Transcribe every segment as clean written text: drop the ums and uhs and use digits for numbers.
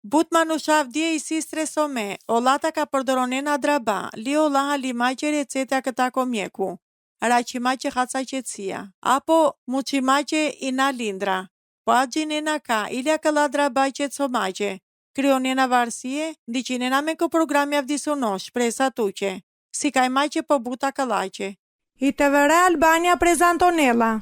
But manushavdje i si stresome, olata ka përdoronen adraba, li olaha li maqe receta këta komjeku, raqimaqe haca qetësia, apo muqimaqe ina lindra, paginena ka, ilja këlla draba qetësomaqe, kryonena varsie, ndiqinena me kë programi avdisunosh, presa tuqe, si ka imaqe po buta këllaqe. ITVR Albania prezantonella.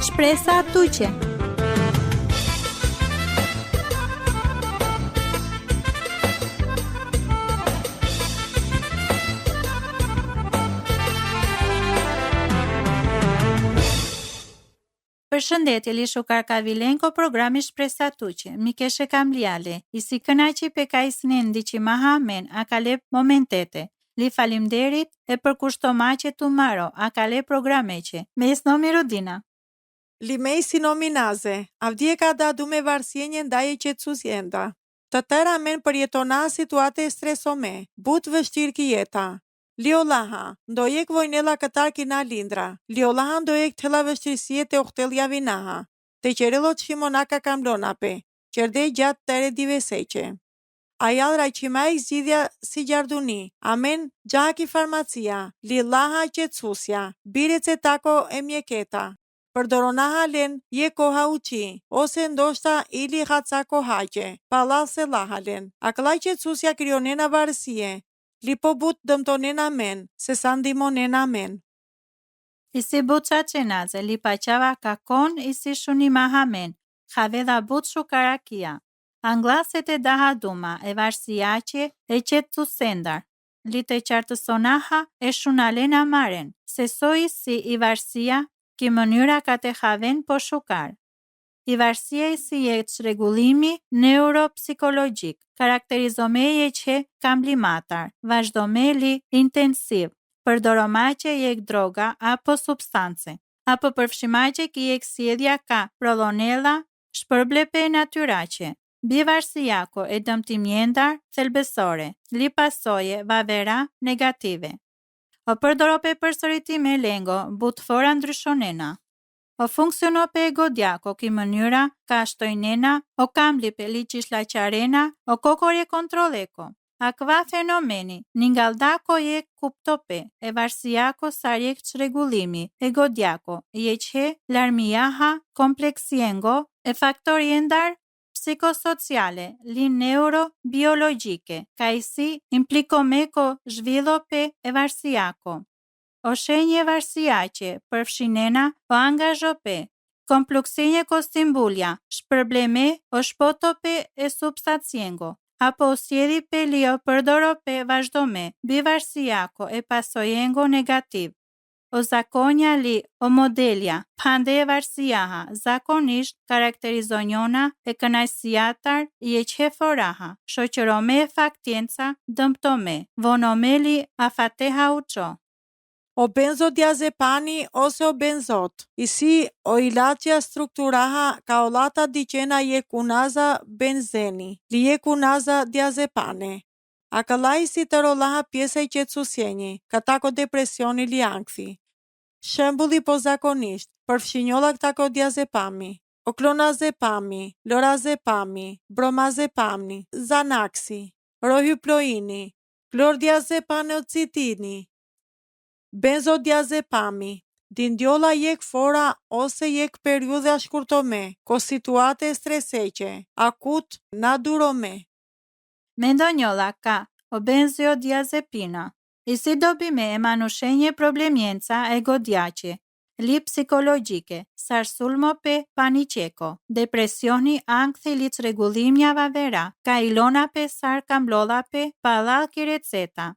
Shpresa tuqe. Përshëndetje, Lishu Karkavilenko, programi Shpresa tuqe. Mikeshe Kamliale, i si kënaqi pe ka isnin ndiqi mahamen, a kale momentete. Li falimderit e për kushtomaqe tu maro, a kale programeqe. Me isnomi Rudina. Li me si nominaze, avdje ka da du me varsjenje ndaje qetësusjenda. Të tëra men përjetona situate stresome, but vështir ki jeta. Liolaha, ndojek vojnela këtar kina lindra. Liolaha ndojek tëla vështirësie të uhtelja vinaha. Të qerelo të shimonaka kamlonape, qerde gjatë tëre diveseqe. Ajal raqima e zgjidhja si gjarduni, amen gjaki farmacia, lilaha qetësusja, birece tako e mjeketa. Përdoronaha len je koha uqi, ose ndoshta ili haca kohaqe, palal se lahalen. Akla qetësusja kryonena varësie, li po but dëmtonena men, se sa ndimonena men. Isi but qaqenaze, li paqava kakon, isi shuni mahamen, haveda but shukarakia. Anglaset e daha duma, e varsiace, e qetu sendar. Li te qartësonaha, e shunalena maren, se soi si i varsia, ki mënyra ka te haven po shukar. I varsia i si e çrregullimi neuropsikologjik, karakterizomeje që kamblimatar, vazhdomeli intensiv, përdoromaqe jek droga apo substance, apo përfshimaqe ki jek sjellja ka prolonella, shpërblepe natyrace, bivarsijako e dëmtimjendar thelbësore, li pasoje vavera negative. O përdorope përsëritime lengo, butfora ndryshonena. O funksionope e godjako ki mënyra ka shtojnena, o kamblipe li qishlaqarena, o kokorje kontroleko. Akva fenomeni, ningaldako je kuptope, e varsijako sarjek çrregullimi, e godjako, je që larmijaha kompleksiengo, e faktoriendar psikosociale, li neurobiologjike, ka i si implikomeko zhvillope e varsijako. O shenje varsijaqe, përfshinena o angazhope, kompluksinje kostimbulja, shpërbleme o shpotope e substaciengo, apo osjedi pe li o përdorope vazhdome, bivarsijako e pasojengo negativ. O zakonja li o modelja, pande e varsijaha, zakonisht karakterizonjona e kënaqësiatar je qeforaha, shoqërome e faktjenca dëmptome, vonomeli afateha uqo. O benzodiazepani ose o benzot, i si o ilaçja strukturaha ka olata diqena je kunaza benzeni, li je kunaza diazepane. A këllaj si të rolaha pjesa i qetësusjenji, katako depresioni li ankthi. Shembulli po zakonisht, përfshinjolla këtako diazepami, o klonazepami, lorazepami, bromazepami, zanaksi, rohypnoini, klordiazepanocitini, benzodiazepami, dindjolla jek fora ose jek periudha shkurtome, ko situate streseqe, akut nadurome. Mendonjolla ka o benzodiazepina, i si dobime e manushenje problemjenca e godjace, li psikologjike, sarsulmope paniqeko, depresioni ankthi li çrregullimja vavera, ka ilonape sar kamblodhape, palaki receta.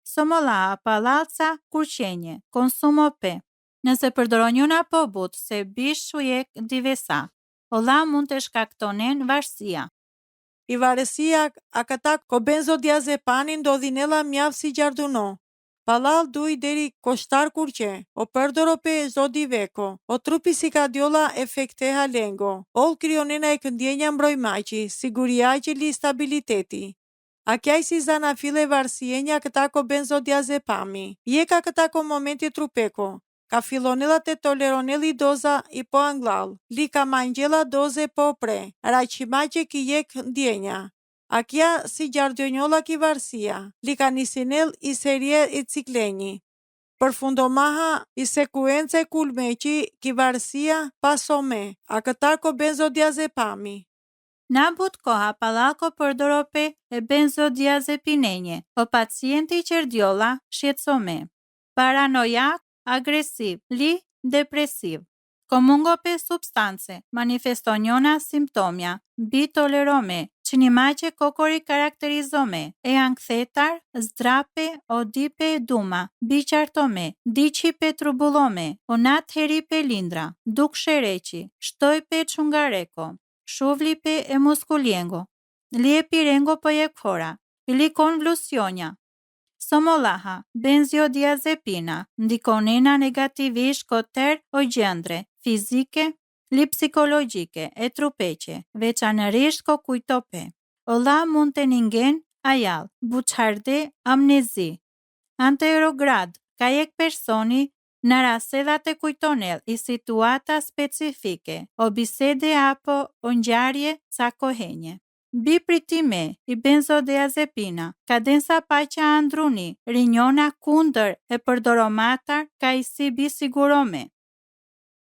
Somolla palatsa kurqenje, konsumope. Nëse përdoronjona po but se bishu jek divesa, olla mund të shkaktonen varësia. I varësia a këta ko benzodiazepanin do dhinella mjaft si gjarduno. Palal duj deri koshtar kurqe, o përdorope zodi veko, o trupi si ka djolla efekteha lengo, ol krionena e këndjenja mbrojmaqi, siguriaqi li stabiliteti. A chiar si zanafile varsienja këtako benzodiazepami. Jeka këtako momenti trupeko. Ka fillonela të toleroneli doza i po anglal. Li ka mangjela doze po pre. Raqimaqe ki jek ndjenja. A kja si gjardionjolla ki varsia. Li ka nisinel i serie i ciklenji. Përfundomaha i sekuence kulmeqi ki varsia pasome. A këtako benzodiazepami. Na but koha palako përdorope e benzodiazepinenje, o pacienti qerdiolla shqetësome, paranojak, agresiv, li depresiv. Komungope substance, manifestonjona simptomja, bitolerome, qënimache kokori karakterizome, e ankthetar, zdrape, o dipe duma, biqartome, diqipe trubullome, o nat heripe lindra, duk shereqi, shtojpe çungareko, shuvlipe e muskuliengo, liepirengo pojekfora, ili konvlusionja, somolaha, benzodiazepina, ndikonena negativisht koter o gjendre, fizike, li psikologjike, e trupeqe, veçanërisht ko kujtope. Olla mund të ningen, ajal, buçarde, amnezi, anterograd, ka jek personi në rasedat e kujtonel i situata specifike, o bisede apo o ngjarje ca kohenje. Bi pritime i benzodiazepina, kadensa paqa andruni, rinjona kundër e përdoromatar ka i si bisigurome.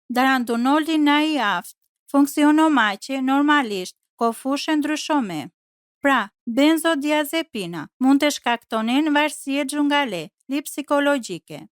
Darandunoli na i aft, funksionomaqe normalisht, ko fushë ndryshome. Pra, benzodiazepina mund të shkaktonin varësie xhungale, li psikologjike.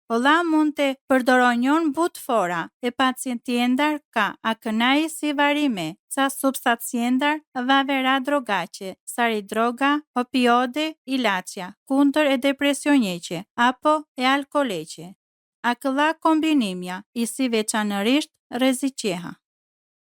Olla mund të përdoronjon butfora e pacientjendar ka akënaj si varime, ca substanciendar vavera drogace, sari droga, opioide, ilaçja, kundër e depresionjeqe, apo e alkoleqe. Akëlla kombinimja, i si veçanërisht rreziqeha.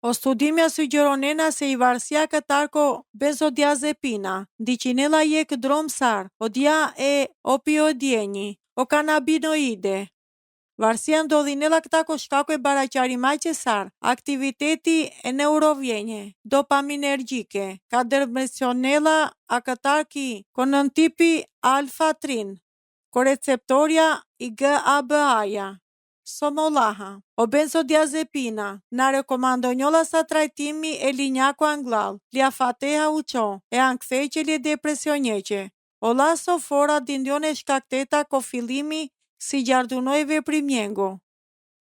O studimja sugjeronena se i varsia këtarko benzodiazepina, ndiqinela jek dromsar, o dia e opioidjenji, o kanabinoide. Varsia ndodhinela këtako shkako e baraqarimaqe sar, aktiviteti e neurovjenje, dopaminergjike, ka dërmesionela a këtarki konën tipi alfa-3, koreceptoria i GABA-ja. Somolaha, o benzodiazepina, na rekomandonjolla sa trajtimi e linjaku anglal, liafateha uqo, e anktheqe li depresionjeqe. Olla sofora dindion e shkakteta ko fillimi si gjardunoj veprimjengo.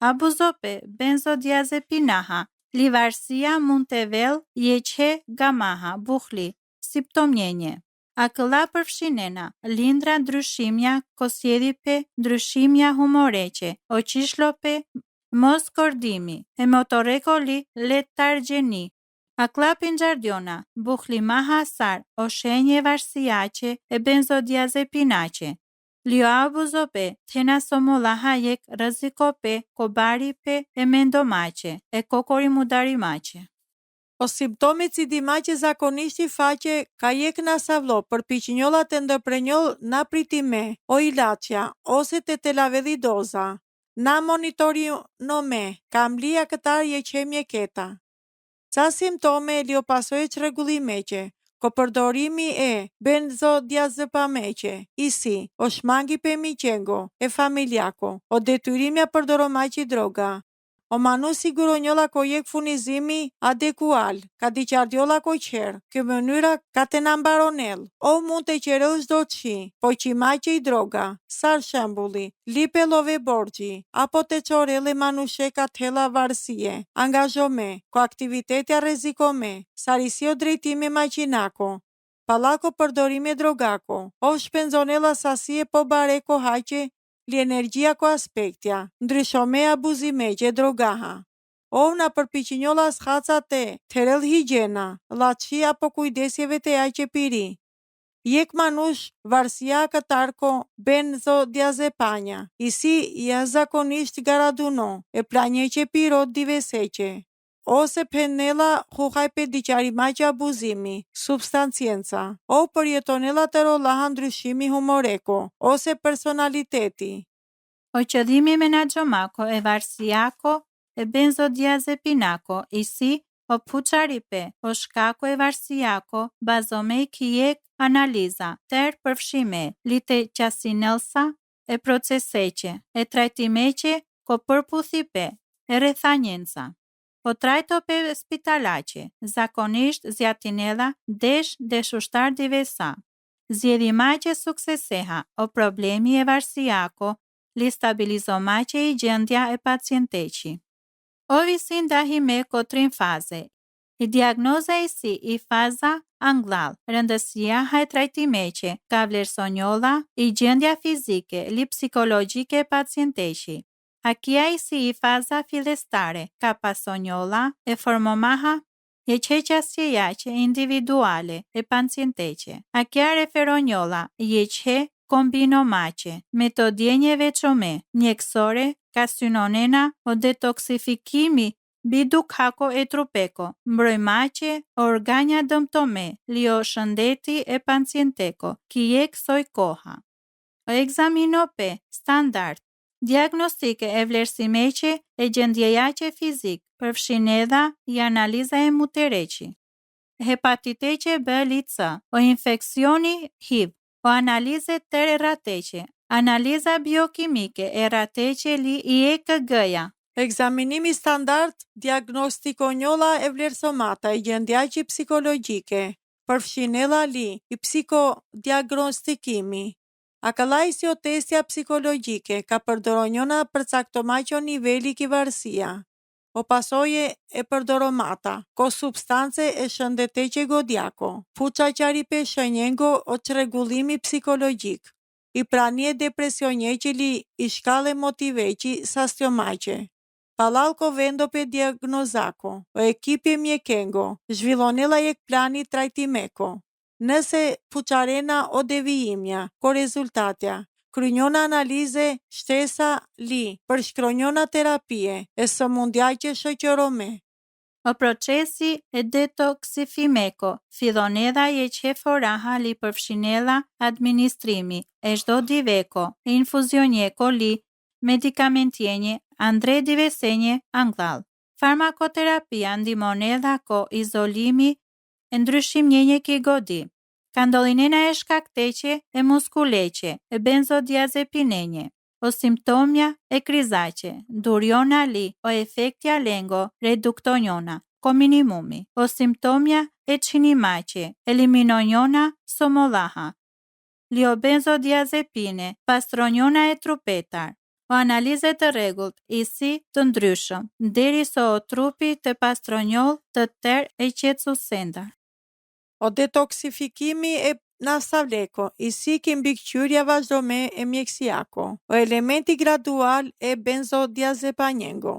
Abuzope benzodiazepinaha, li varsia mund të vel jeqhe gamaha, buhli, simptomnjenje. Akëlla përfshinena, lindra ndryshimja, kosjedipe, ndryshimja humoreqe, o qishlope, mos kordimi, e motoreko li letargjeni. Akëlla pinxardiona, buhli maha sar, o shenje varsiace e benzodiazepinace. Lio abuzope, tena somolaha jek rrezikope, kobaripe e mendomace, e kokori mudarimace. O simptomit si dimaqe zakonisht i faqe ka jek na savlo për piqinjollat e ndëprenjoll na pritime, o ilaçja, ose të telavedhi doza. Na monitorime, ka mlia këtar jeqemje keta. Ca simptome li o pasoj çrregullimeqe, ko përdorimi e benzodiazepameqe, i si, o shmangi pe miqengo, e familjako, o detyrimja përdoromaqi droga. O manu siguronjolla ko jek funizimi adekual, ka diqardiolla ko qerë, kjo mënyra ka të nambaronel, o mund të qerëll çdo qi, po qimaqe i droga, sar shembulli, lipe love borgji, apo të qorele manusheka tela varsie, angazhome, ko aktivitetja rrezikome, sarisio drejtimi maqinako, palako përdorime drogako, o shpenzonela sasie po bareko haqe, li energjia ko aspektja, ndryshome abuzimeqe drogaha. O na përpiqinjolla shacate, terel higjena, laçi apo kujdesjeve të jaqe piri. Jek manush varsia këtarko benzodiazepanja, i si zakonisht garaduno, e planjeqe piro diveseqe. Ose penela huhajpe diqarimaqe abuzimi, substancienca, o përjetonela të rollaha ndryshimi humoreko, ose personaliteti. O qëdhimi menaxhomako e varsiako e benzodiazepinako, i si o puçaripe, o shkaku e varsiako, bazome kijek analiza, ter përfshime, lite qasinelsa, e proceseqe, e trajtimeqe, ko përputhipe, e rethanjenca. O trajtope spitalaqe, zakonisht zjatinella, deshushtar divesa. Zjedhimaqe sukseseha, o problemi e varsiako, li stabilizomace i gjendja e pacienteqi. O visin dahime kotrin faze. I diagnoza e si i faza anglal, rëndësia e trajtimeqe, ka vlerësonjolla, i gjendja fizike, li psikologjike e pacienteqi. Akia i si i faza fillestare, ka pasonjolla, e formomaha, e qeqasjejace individuale e pacienteqe. Akia referonjolla, je qe kombinomace, metodjenje veçome, mjekësore, ka synonena o detoksifikimi bidukako e trupeko, mbrojmace, organja dëmtome, lio shëndeti e pacienteko, kijek soj koha. O examinope, standard, diagnostike e vlerësimeqe e gjendjejace fizik, përfshin edhe i analiza e mutereqi. Hepatiteqe B lica, o infeksioni HIV, o analize të errateqe, analiza biokimike errateqe li EKG-ja. Ekzaminimi standard diagnostikonjolla e vlerësomata i gjendjaqi psikologjike, përfshinella li i psikodiagnostikimi. Akalajsi o testja psikologjike ka përdoronjona përcaktomaqo niveli ki varsia. O pasoje e përdoromata, ko substance e shëndeteqe godjako, fuqa qaripe shënjengo o çrregullimi psikologjik, i pranie depresionjeqi li i shkale motiveqi sastjomaqe. Palalko vendope diagnozako, o ekipi mjekengo, zhvillonella jek plani trajtimeko. Nëse fuqarena o devijimja, ko rezultatja, krynjona analize shtesa li, përshkronjona terapie, e së mundjaqe shëqërome. O procesi e detoksifimeko, fillon edhe je qeforaha li përfshinella administrimi, e shdo diveko, e infuzionjeko li, medikamentjenje, andre divesenje anglal. Farmakoterapia ndimon edhe ko izolimi e ndryshimnjenje ki godi. Kandolinena e shkakteqe e muskuleqe, e benzodiazepinenje, o simptomja e krizaqe, duriona li, o efektja lengo, reduktonjona, ko minimumi, o simptomja e qinimace, eliminonjona somolaha, li o benzodiazepine, pastronjona e trupetar, o analize të rregullt, i si të ndryshëm, deri so o trupi të pastronjoll të ter e qetësusendar. O detoksifikimi e nastavleko, i si ki mbikëqyrja vazhdome e mjekësiako, o elementi gradual e benzodiazepanjengo.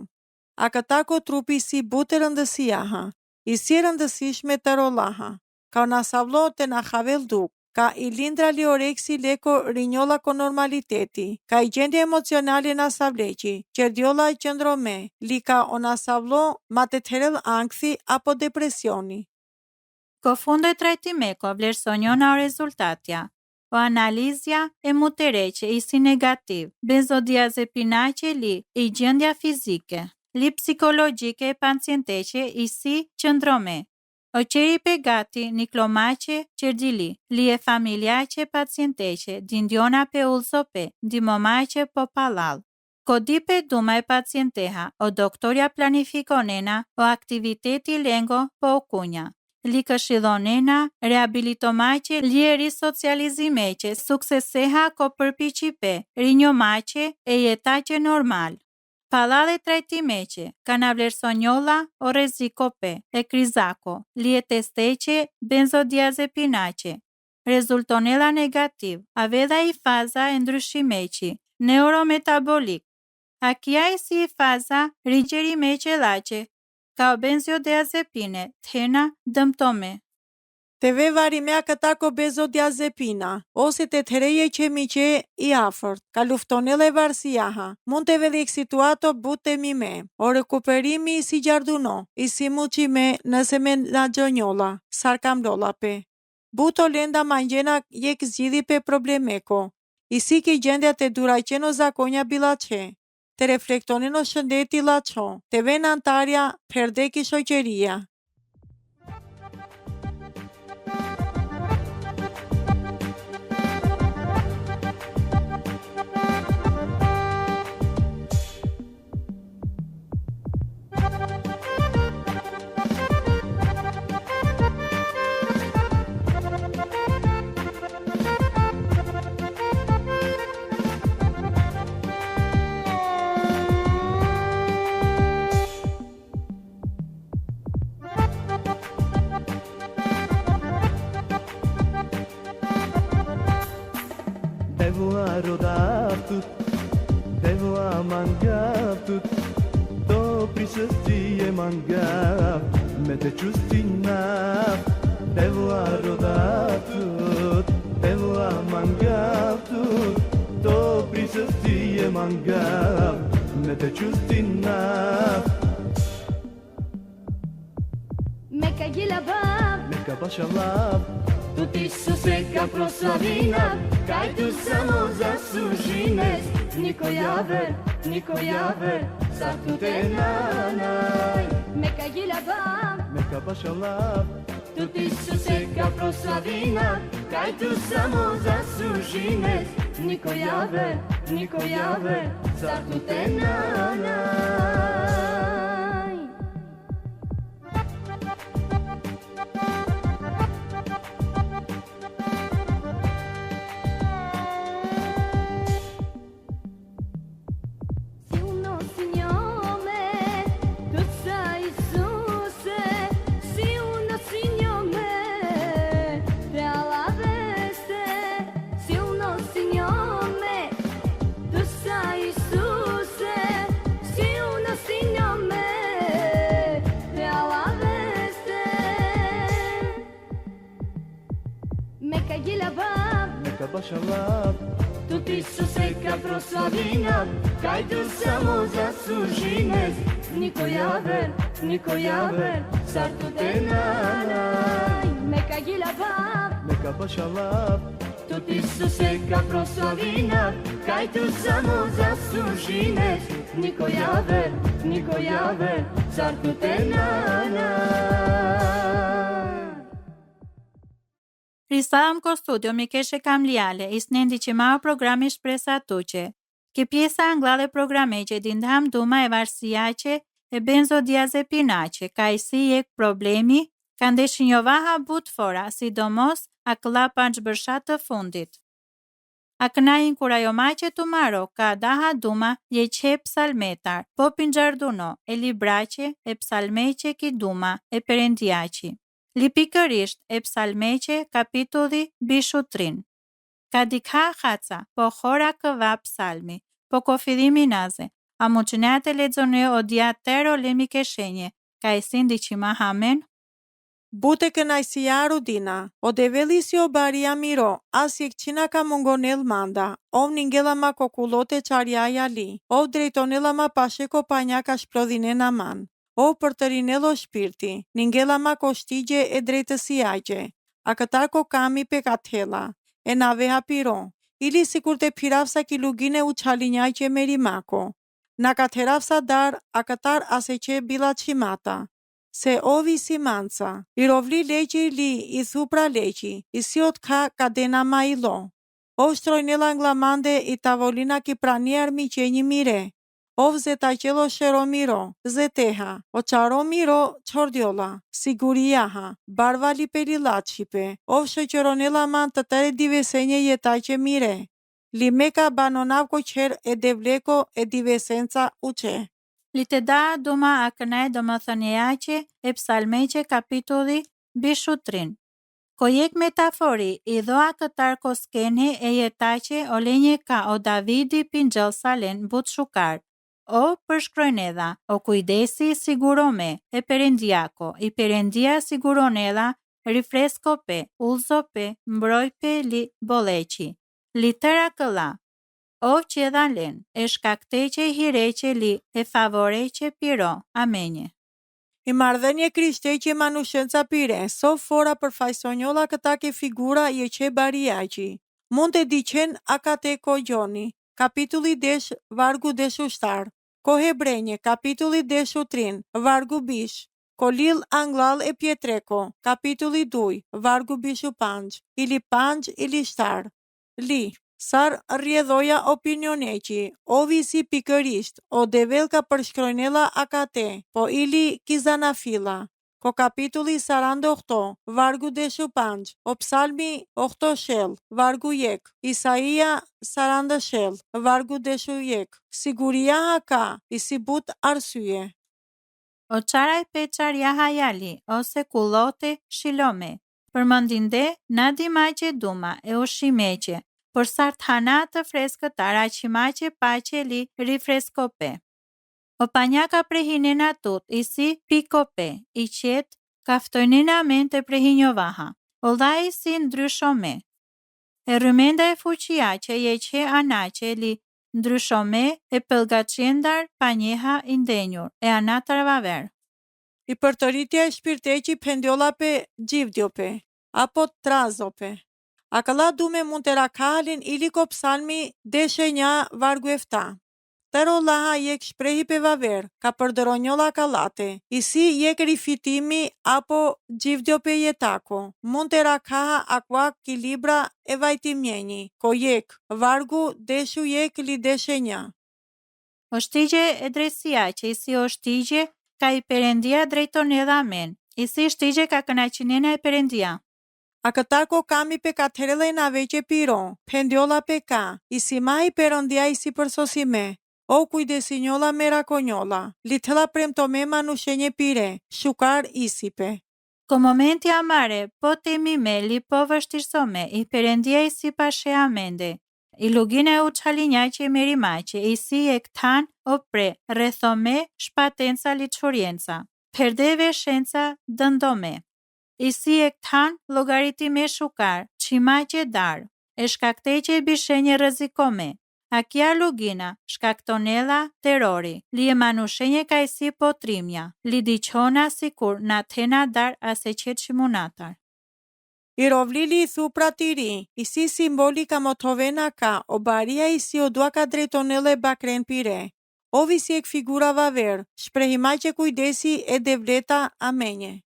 A këtako trupi si bute rëndësiaha, i si rëndësishme të rolaha, ka nasavlo të na havel duk, ka i lindra li oreksi leko rinjolla ko normaliteti, ka i gjendje emocionale nasavleqi, qerdjolla qëndrome, li ka o nasavlo matetherel ankthi apo depresioni. Ko fundo e trajtimeko vlerësonjona o rezultatja, o analizja e mutereqe i si negativ, benzodiazepinace li i gjendja fizike, li psikologjike e pacienteqe i si qëndrome, o qeri pegati niklomace qerdili, li e familjace pacienteqe, dindjona pe ulsope, dimomace po palal. Kodipe duma e pacienteha, o doktorja planifikonena, o aktiviteti lengo po okunja. Li këshillonena, rehabilitomace, li e risocializimeqe, sukseseha ko përpiqipe, rinjomace e jetace normal. Palale trajtimeqe, kana vlerësonjolla o rezikope, e krizako, li e testeqe, benzodiazepinace. Rezultonella negativ, aveda i faza e ndryshimeqi, neurometabolik. Akia i si faza rigjerimeqe lace, ka benzodiazepine, thena dëmtome. Teve varimea këta ko benzodiazepina, ose të thereje që miqe i afërt, ka luftonella e varsiaha, mund të veli situato bute mime, o rekuperimi si gjarduno, i si muqime nëse me na gjonjolla, sarkamlollape. Buto lenda mangjena jek zgjidhi pe problemeko, i si ki gjendja të duraqeno zakonja bilaçe. Të reflektonin o shëndeti laço, të ven antarja perdeki shoqeria. devo rodar tut, devo mangiar tut, to prisestie mangiar, me te čustina, devo rodar tut, devo mangiar tut, to prisestie mangiar, me te čustina. Meka gilabab, Meka bashalab, tu ti suseka proslavina, kaj tu samo zaslužines, niko javer, sa tu te nanaj. Meka gilabab, Meka bashalab, tu ti suseka proslavina, kaj tu samo zaslužines, niko javer, sa tu te nanaj. Meka bashalab, Tu ti suseka proslavina, kaj tu samo zaslužines, niko javer, sa tu te nanaj. Meka gilabab, Meka bashalab, tu ti suseka proslavina, kaj tu samo zaslužines, niko javer, sa tu te nanaj. Risalam ko studio mi keshe kamliale, isnendi që ma o programi shpresa tuqe. Ke pjesa anglade programe që dindham duma e varsiace e benzodiazepinace, ka i si jek problemi, ka ndeshinjovaha but fora, sidomos a këlla pançbërshat të fundit. A këna inkurajomace të maro, ka daha duma je që psalmetar, po pinxarduno, e librace, e psalmeqe ki duma, e perendiaci. Li pikërisht e psalmeqe kapitulli bishutrin. Ka dikha haca, po hora këva psalmi, po ko fidhimi naze, a mu që nate ledzone o diatero lemi keshenje, ka e sindi që ma hamen? Bute kënaqësia rudina, o develi o baria miro, asjek qina ka mungonel manda, ov ningela ma kokulote qarjaja li, ov drejtonela ma pasheko panja ka shplodhinena man. O për të rinelo shpirti, ningela ma koshtigje e drejtësiajgje, a këtar ko kami pe kathela, e nave hapiro, ili sikur të piravsa ki lugine u qalinjajgje me rimako, na katherafsa dar, a këtar ase që bila qimata, se ovi si manca, i rovli leqi li i thupra leqi, i siot ka kadena ma i lo, o shtrojnela nglamande i tavolina ki pranier mi qenji mire, ov zeta qelo shero miro, zeteha, o qaro miro qordjola, siguriaha, barvali perilacipe, ov shëqëronela man të tëre divesenje jetajqe mire, limeka banonavko qer e devleko e divesenca uqe. Li të da duma a kënaj do më thënjeaqe e psalmeqe kapitulli bishutrin. Ko jek metafori i dhoa këtar koskene e jetaqe o lenje ka o Davidi pingjëllsalen but shukar, o përshkrojnedha, o kujdesi sigurome, e perendiako, i perendia siguronedha, rifreskope, ullzope, mbrojpe li boleqi. Litera këlla, o qedhalen, e shkakteqe hireqe li, e favoreqe piro, amenje. I mardhenje krishteqe manushenca pire, so fora përfajsonjolla këta ke figura i e që bariaqi. Mund të diqen akate ko gjoni, kapitulli desh vargu deshu shtar, ko hebrenje, kapitulli deshu trin, vargu bish, ko lil anglal e pjetreko, kapitulli duj, vargu bishu panj, ili panj, ili shtar, li. Sar rjedhoja opinioneqi, ovi si pikërisht, o develka përshkrojnela akate, po ili kizanafila, ko kapitulli 48, vargu deshu panj, o psalmi 8 shell, vargu jek, Isaia 40 shell, vargu deshu jek, siguria haka, i si but arsye. O qaraj peqar jahajali, ose kulote shilome, përmëndinde nadi majqe duma e o shimeqe, por sarthana të freskëtar aqimaqe pace li rifrescope. O panjaka prehinena tut, isi pikope, i qetë, kaftojnina men të prehinjovaha, o dha isi ndryshome. E rrymenda e fuqia që je që anace li ndryshome e pëllgacendar panjeha i ndenjur, e anatarvaver. I përtëritja e shpirteqi pendiollape gjivdjope, apo trazope. Akalla dume mund të rakalin iliko psalmi deshe nja vargu efta. Tero laha jek shprehi pe vaver, ka përdoronjolla kalate, isi jek rifitimi apo gjivdjope jetako, mund të rakaha akwa kilibra e vajtimjeni, ko jek, vargu deshu jek li deshe nja. O shtigje e drejtësia që isi o shtigje ka i Perëndia drejton edhe amen, isi shtigje ka kënaqënina e Perëndia. A këtar ko kami pe katherele na veqe piron, pendiolla pe ka, isi ma i Perëndia isi përsosime, o kujdesinjolla merakonjolla, li tëlla premtome manushenje pire, shukar isipe. Ko momenti amare, po temi me li po vështirësome, i Perëndia isi pashe amende, i lugina e u qalinja që e merimache, isi e këtan o pre, rethome shpatenca li qorienca, perdeve shenca dëndome. Isi e këtan logaritime shukar, qimaqe dar, e shkakteqe bishenje rëzikome, a kja lugina, shkaktonella terori, li e manushenje ka isi potrimja, li diqona sikur na tena dar ase qetë shimunatar. I rovlili i thu pra tiri, isi simboli ka motovena ka, o baria isi o dua ka drejtonele bakren pire. O visi ek figura vaver, shprehima që kujdesi e devleta amenje.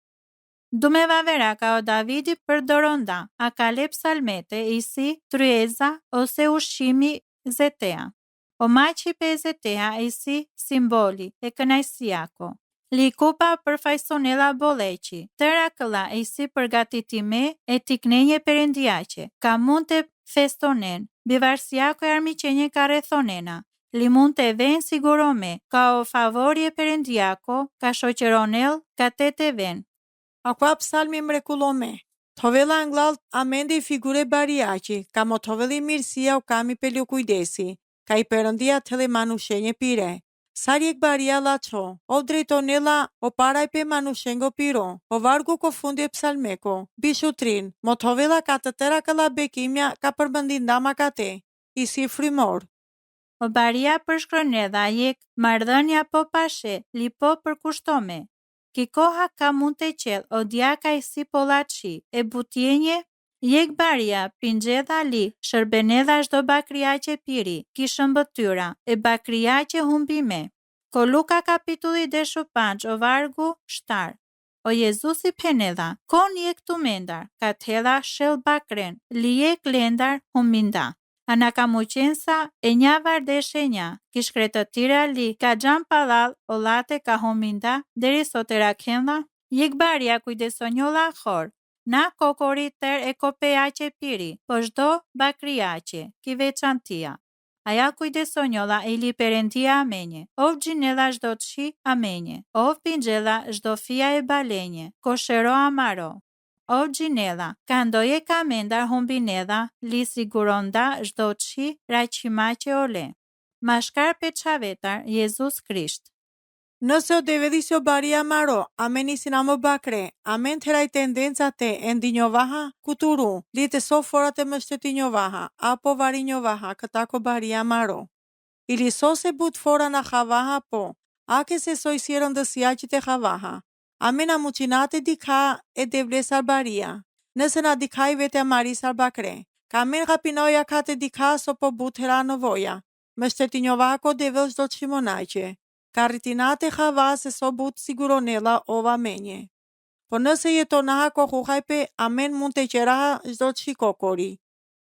Dume vavera ka o Davidi për doronda, a kale psalmete isi tryeza ose ushqimi zetea. O maqi pe zetea isi simboli e kënaqësiako. Li kupa për fajsonela boleqi, tëra këlla isi përgatitime e tiknenje Perëndiaqe, ka mund të festonen, bivarsiako e armiqenje ka rethonena, li mund të ven sigurome, ka o favori e Perëndiako, ka shoqeronel, ka tete ven. Akwa psalmi mrekullome. Tovela anglalt amende i figure bariaqi, ka motoveli mirësia o kami pelju kujdesi, ka i Perëndia të dhe manushenje pire. Sarjek baria laço, o drejtonela o paraj pe manushengo piro, o vargu ko fundi e psalmeko, bishutrin, motovela ka të tëra këlla bekimja ka përmëndindama ka te, isi frymor. O baria përshkron edhe jek mardhënja po pashe, li po përkushtome. Ki koha ka mund të qel, o djaka i si polaçi, e butjenje, jek baria, pingjedha li, shërbenedha shdo bakria që piri, ki shëmbëtyra, e bakria që humbime. Ko Luka kapitulli deshu 5, o vargu 7. O Jezusi penedha, kon jek tu mendar, ka tela shel bakren, li jek lendar humbinda. Ana ka muqensa e nja vardeshe nja, kishkretë tira li ka gjam palal o late ka hominda, deri sot e rakenda, jek baria kujdesonjolla khor, na kokori ter e kopeja që piri, po shdo bakria që, ki veçantia. Aja kujdesonjolla e li Perëndia amenje, ov gjinella shdo qi amenje, ov pingjella shdo fia e balenje, koshero amaro. O gjinella, ka ndoje ka mendar humbinedha, li siguronda shdo qi raqima që ole. Mashkar pe qavetar, Jezus Krisht. Nëse o devedisjo baria maro, amen isin amo bakre, amen të raj tendenca te endi njovaha kuturu, li të so forat e mështeti njovaha, apo vari njovaha, këta ko baria maro. Ili so se but fora na khavaha po, ake se so isieron dësia që te khavaha. Amen a muqinate dikha e devlesar baria, nëse na dikha i vete amarisar bakre, ka amen kapinoja ka te dikha so po but hera në voja, mështeti njovaha ko devel shdo qimonajqe. Ka rritinate khava se so but siguronela ova menje. Po nëse jetonaha ko huhajpe, amen mund të qeraha zdo qi kokori.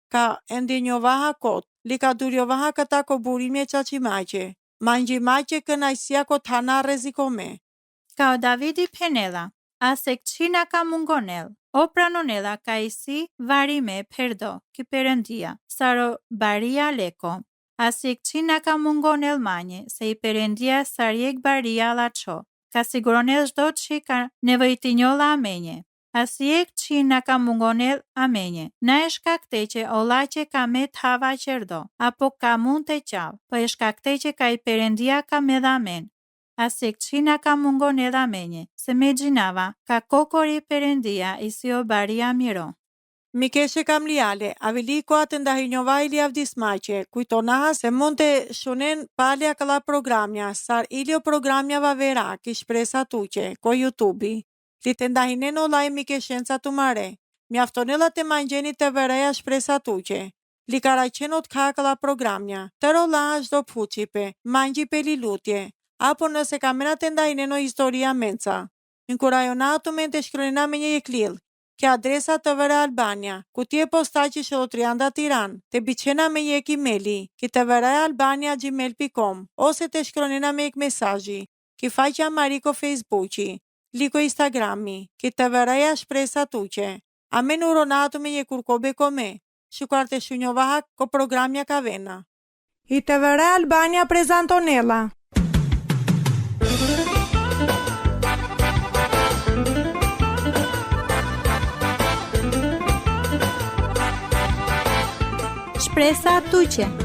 Ka endinjovaha kot, li ka durjovaha këta ko burimje qaqimaqe, mangjimaqe kënajsia ko tana rezikome. Ka o Davidi penela, ase këqina ka mungonel, o pranonela ka isi varime perdo, ki Perëndia, saro baria leko. Asi këqina ka mungon elmanje, se i Perëndia sarjek baria laço, ka siguronel shdo që ka nevojtinjolla amenje. Asjek që na ka mungonel amenje. Na e shkakte që olla që ka me të hava qerdo, apo ka mund të qav, po e shkakte që ka i Perëndia ka me dhamen. Asjek që na ka mungonel amenje, se me gjinava, ka kokori Perëndia i si o baria miro. Mikeshe Kamliale, aviliko atë ndahinjovajli avdismaqe, kujtonaha se mund të shunen palja këlla programja, sar ilio programjava vera, ki shpresa tuqe, ko YouTube-i. Li të ndahinen o laj mikeshenca të mare, mjaftonella të mangjeni të vereja shpresa tuqe. Li karaqenot ka këlla programja, të rola ashdo phuqipe, mangjipe li lutje, apo nëse kamera të ndahinen o historia menca. Inkurajona me të shkronina me një jeklil, ke adresa të vere Albania, kutje postaqi Shëllotërianda Tiran, të biqena me jek emaili, ki të vere albania@gmail.com, ose të shkronina me jek mesazhi, ki faqja Mariko Facebooki, liko Instagrami, ki të vereja shpresa tuqe. Amen uronatu me je kurkobe kome, shukar të shunjovaha ko programja ka vena. I të vere Albania prezantonella. Shpresa tuqe.